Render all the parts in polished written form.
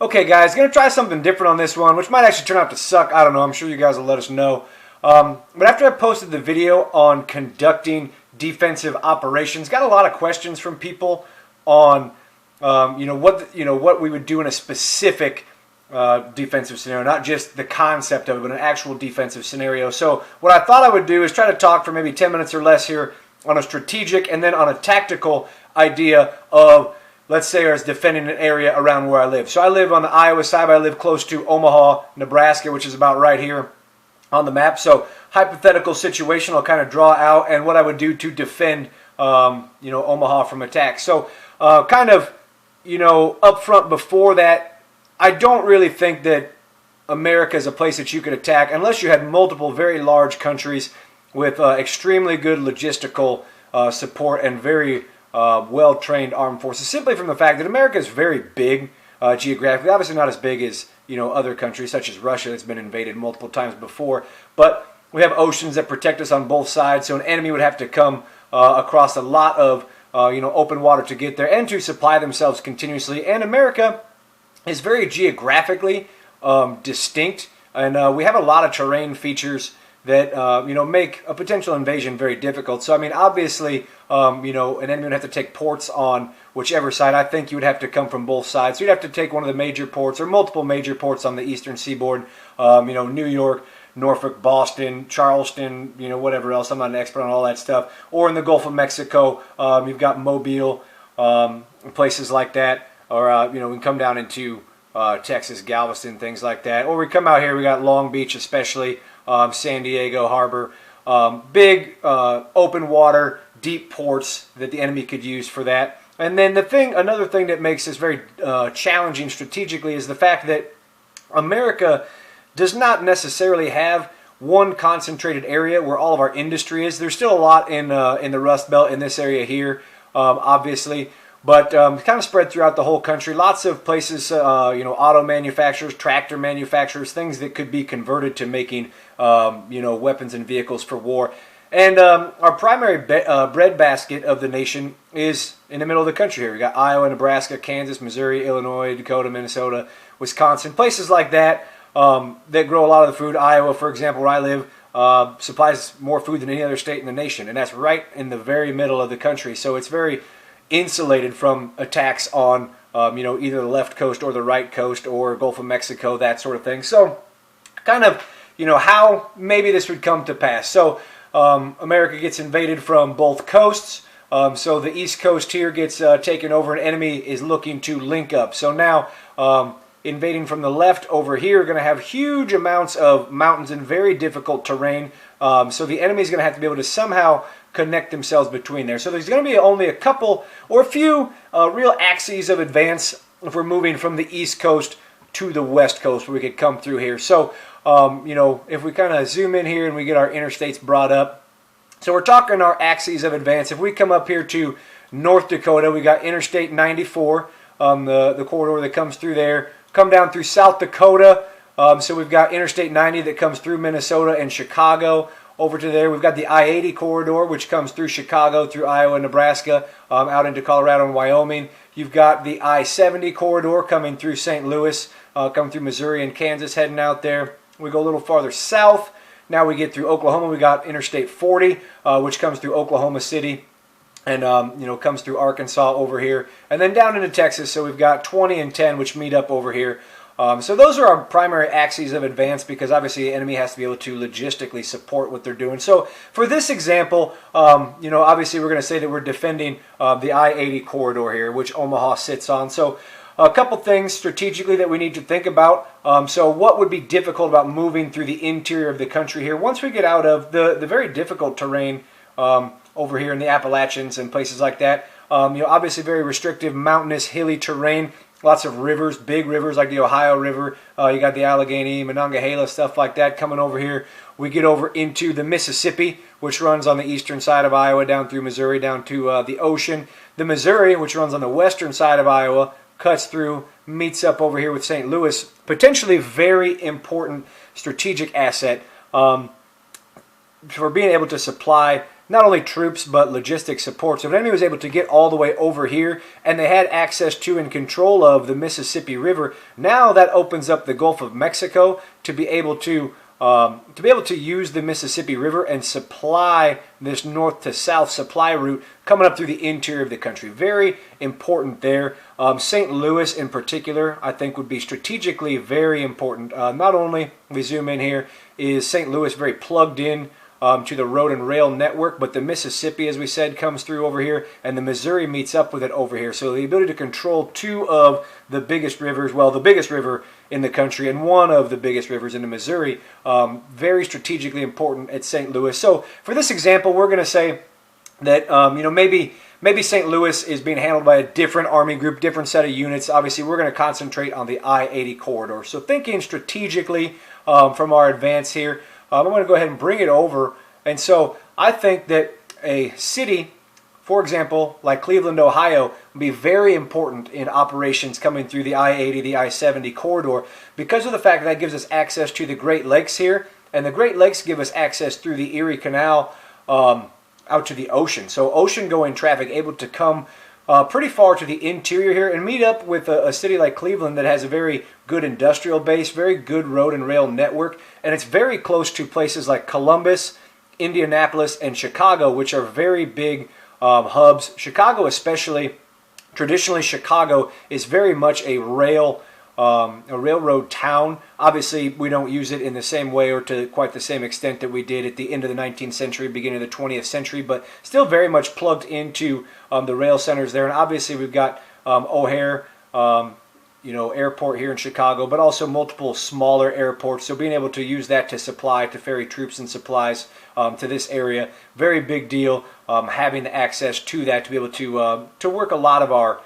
Okay, guys, going to try something different on this one, which might actually turn out to suck. I don't know. I'm sure you guys will let us know. But after I posted the video on conducting defensive operations, got a lot of questions from people on, what we would do in a specific defensive scenario, not just the concept of it, but an actual defensive scenario. So what I thought I would do is try to talk for maybe 10 minutes or less here on a strategic and then on a tactical idea of, let's say, us defending an area around where I live. So I live on the Iowa side, but I live close to Omaha, Nebraska, which is about right here on the map. So hypothetical situation I'll kind of draw out and what I would do to defend, Omaha from attack. So up front before that, I don't really think that America is a place that you could attack unless you had multiple very large countries with extremely good logistical support and very well-trained armed forces, simply from the fact that America is very big geographically. Obviously not as big as other countries such as Russia that's been invaded multiple times before, but we have oceans that protect us on both sides, so an enemy would have to come across a lot of open water to get there and to supply themselves continuously. And America is very geographically distinct, and we have a lot of terrain features that make a potential invasion very difficult. So I mean, obviously, an enemy would have to take ports on whichever side. I think you would have to come from both sides. So you'd have to take one of the major ports or multiple major ports on the eastern seaboard. New York, Norfolk, Boston, Charleston, whatever else. I'm not an expert on all that stuff. Or in the Gulf of Mexico, you've got Mobile, places like that. Or we can come down into Texas, Galveston, things like that. Or we come out here, we got Long Beach, especially San Diego Harbor, big open water, deep ports that the enemy could use for that. And then another thing that makes this very challenging strategically is the fact that America does not necessarily have one concentrated area where all of our industry is. There's still a lot in the Rust Belt in this area here, obviously. But kind of spread throughout the whole country. Lots of places, auto manufacturers, tractor manufacturers, things that could be converted to making, weapons and vehicles for war. And our primary breadbasket of the nation is in the middle of the country here. We got Iowa, Nebraska, Kansas, Missouri, Illinois, Dakota, Minnesota, Wisconsin, places like that that grow a lot of the food. Iowa, for example, where I live, supplies more food than any other state in the nation. And that's right in the very middle of the country. So it's very insulated from attacks on either the left coast or the right coast or Gulf of Mexico, that sort of thing. So kind of how maybe this would come to pass. So America gets invaded from both coasts. So the east coast here gets taken over, and enemy is looking to link up. So now invading from the left over here, going to have huge amounts of mountains and very difficult terrain. So the enemy is going to have to be able to somehow connect themselves between there. So there's going to be only a couple or a few real axes of advance if we're moving from the east coast to the west coast where we could come through here. So, if we kind of zoom in here and we get our interstates brought up. So we're talking our axes of advance. If we come up here to North Dakota, we got Interstate 94, the corridor that comes through there. Come down through South Dakota. So we've got Interstate 90 that comes through Minnesota and Chicago. Over to there, we've got the I-80 corridor, which comes through Chicago, through Iowa and Nebraska, out into Colorado and Wyoming. You've got the I-70 corridor coming through St. Louis, coming through Missouri and Kansas, heading out there. We go a little farther south. Now we get through Oklahoma. We got Interstate 40, which comes through Oklahoma City and comes through Arkansas over here. And then down into Texas, so we've got 20 and 10, which meet up over here. So those are our primary axes of advance because obviously the enemy has to be able to logistically support what they're doing. So for this example, obviously we're going to say that we're defending the I-80 corridor here, which Omaha sits on. So a couple things strategically that we need to think about. So what would be difficult about moving through the interior of the country here? Once we get out of the very difficult terrain over here in the Appalachians and places like that, obviously very restrictive, mountainous, hilly terrain. Lots of rivers, big rivers like the Ohio River. You got the Allegheny, Monongahela, stuff like that coming over here. We get over into the Mississippi, which runs on the eastern side of Iowa, down through Missouri, down to the ocean. The Missouri, which runs on the western side of Iowa, cuts through, meets up over here with St. Louis. Potentially very important strategic asset for being able to supply not only troops but logistic support. So if an enemy was able to get all the way over here and they had access to and control of the Mississippi River, now that opens up the Gulf of Mexico to be able to use the Mississippi River and supply this north to south supply route coming up through the interior of the country. Very important there. St. Louis in particular, I think, would be strategically very important. Not only, we zoom in here, is St. Louis very plugged in to the road and rail network, but the Mississippi, as we said, comes through over here, and the Missouri meets up with it over here. So the ability to control two of the biggest rivers, well, the biggest river in the country and one of the biggest rivers in the Missouri, very strategically important at St. Louis. So for this example, we're going to say that maybe St. Louis is being handled by a different Army group, different set of units. Obviously, we're going to concentrate on the I-80 corridor. So thinking strategically from our advance here, I'm going to go ahead and bring it over. And so I think that a city, for example, like Cleveland, Ohio, would be very important in operations coming through the I-80, the I-70 corridor, because of the fact that gives us access to the Great Lakes here, and the Great Lakes give us access through the Erie Canal out to the ocean. So ocean-going traffic able to come pretty far to the interior here and meet up with a city like Cleveland that has a very good industrial base, very good road and rail network, and it's very close to places like Columbus, Indianapolis, and Chicago, which are very big hubs. Chicago especially, traditionally Chicago is very much a railroad town. Obviously, we don't use it in the same way or to quite the same extent that we did at the end of the 19th century, beginning of the 20th century, but still very much plugged into the rail centers there. And obviously, we've got O'Hare, airport here in Chicago, but also multiple smaller airports. So being able to use that to supply, to ferry troops and supplies to this area, very big deal. Having the access to that to be able to work a lot of our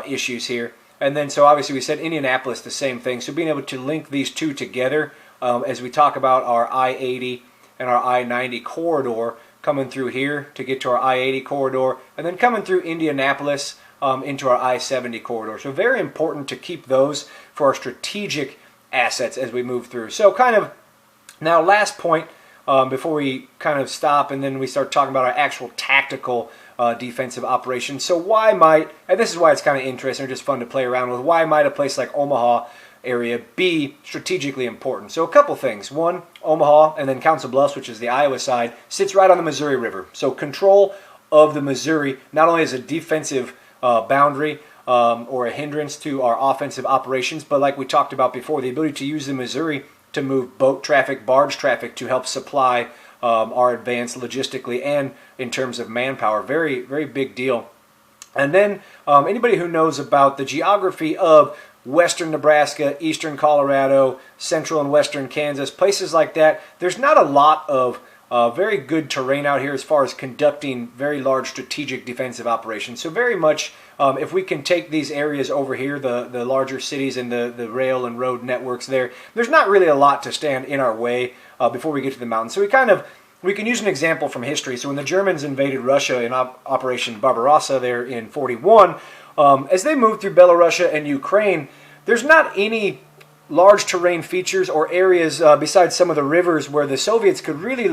issues here. And then, so obviously we said Indianapolis, the same thing. So being able to link these two together as we talk about our I-80 and our I-90 corridor, coming through here to get to our I-80 corridor, and then coming through Indianapolis into our I-70 corridor. So very important to keep those for our strategic assets as we move through. So kind of, now last point before we kind of stop and then we start talking about our actual tactical defensive operations. So why might, and this is why it's kind of interesting or just fun to play around with, why might a place like Omaha area be strategically important? So a couple things. One, Omaha and then Council Bluffs, which is the Iowa side, sits right on the Missouri River. So control of the Missouri not only as a defensive boundary or a hindrance to our offensive operations, but like we talked about before, the ability to use the Missouri to move boat traffic, barge traffic to help supply our advance logistically and in terms of manpower. Very, very big deal. And then anybody who knows about the geography of western Nebraska, eastern Colorado, central and western Kansas, places like that, there's not a lot of very good terrain out here as far as conducting very large strategic defensive operations. So very much if we can take these areas over here, the larger cities and the rail and road networks there's not really a lot to stand in our way before we get to the mountains. So we can use an example from history. So when the Germans invaded Russia in Operation Barbarossa there in 41, as they moved through Belarusia and Ukraine, there's not any large terrain features or areas besides some of the rivers where the Soviets could really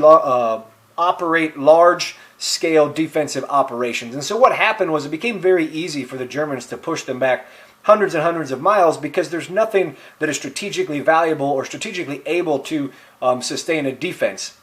operate large-scale defensive operations. And so what happened was it became very easy for the Germans to push them back hundreds and hundreds of miles because there's nothing that is strategically valuable or strategically able to sustain a defense.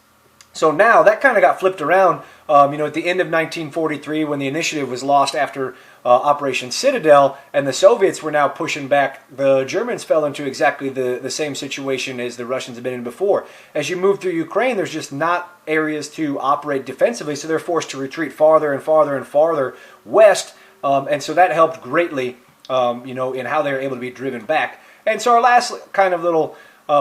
So now that kind of got flipped around, at the end of 1943 when the initiative was lost after Operation Citadel and the Soviets were now pushing back, the Germans fell into exactly the same situation as the Russians had been in before. As you move through Ukraine, there's just not areas to operate defensively, so they're forced to retreat farther and farther and farther west, and so that helped greatly, in how they were able to be driven back. And so our last kind of little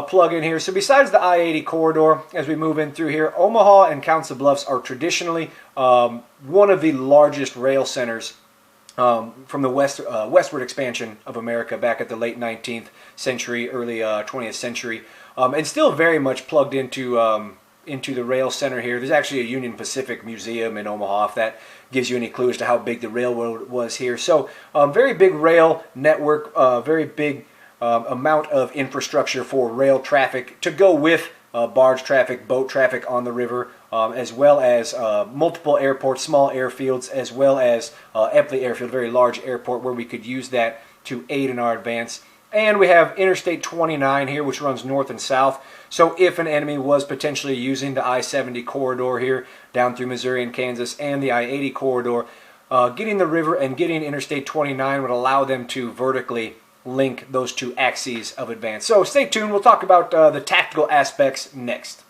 plug in here. So besides the I-80 corridor, as we move in through here, Omaha and Council Bluffs are traditionally one of the largest rail centers from the westward expansion of America back at the late 19th century, early 20th century, and still very much plugged into the rail center here. There's actually a Union Pacific Museum in Omaha, if that gives you any clue as to how big the railroad was here. So very big rail network, very big amount of infrastructure for rail traffic to go with barge traffic, boat traffic on the river, as well as multiple airports, small airfields, as well as Eppley Airfield, a very large airport where we could use that to aid in our advance. And we have Interstate 29 here, which runs north and south. So if an enemy was potentially using the I-70 corridor here, down through Missouri and Kansas, and the I-80 corridor, getting the river and getting Interstate 29 would allow them to vertically link those two axes of advance. So stay tuned. We'll talk about the tactical aspects next.